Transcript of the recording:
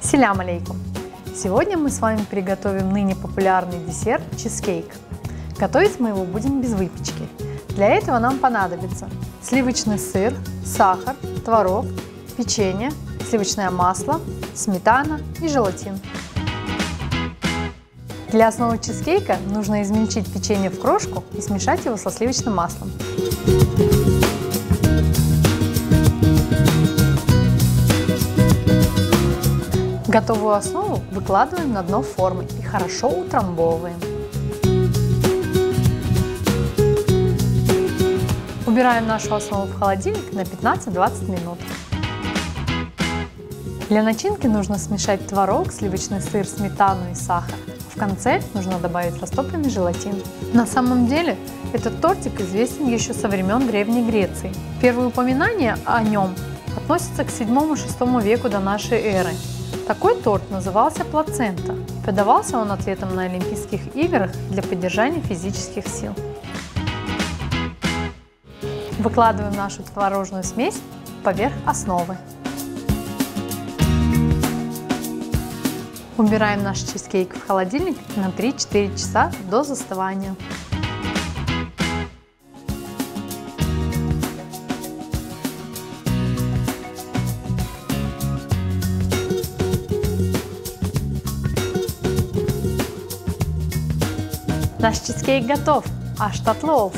Селям алейкум! Сегодня мы с вами приготовим ныне популярный десерт чизкейк. Готовить мы его будем без выпечки. Для этого нам понадобится сливочный сыр, сахар, творог, печенье, сливочное масло, сметана и желатин. Для основы чизкейка нужно измельчить печенье в крошку и смешать его со сливочным маслом. Готовую основу выкладываем на дно формы и хорошо утрамбовываем. Убираем нашу основу в холодильник на 15-20 минут. Для начинки нужно смешать творог, сливочный сыр, сметану и сахар. В конце нужно добавить растопленный желатин. На самом деле этот тортик известен еще со времен Древней Греции. Первые упоминания о нем относятся к 7-6 веку до нашей эры. Такой торт назывался плацента. Подавался он атлетам на Олимпийских играх для поддержания физических сил. Выкладываем нашу творожную смесь поверх основы. Убираем наш чизкейк в холодильник на 3-4 часа до застывания. Наш чизкейк готов! Аштатлоуф!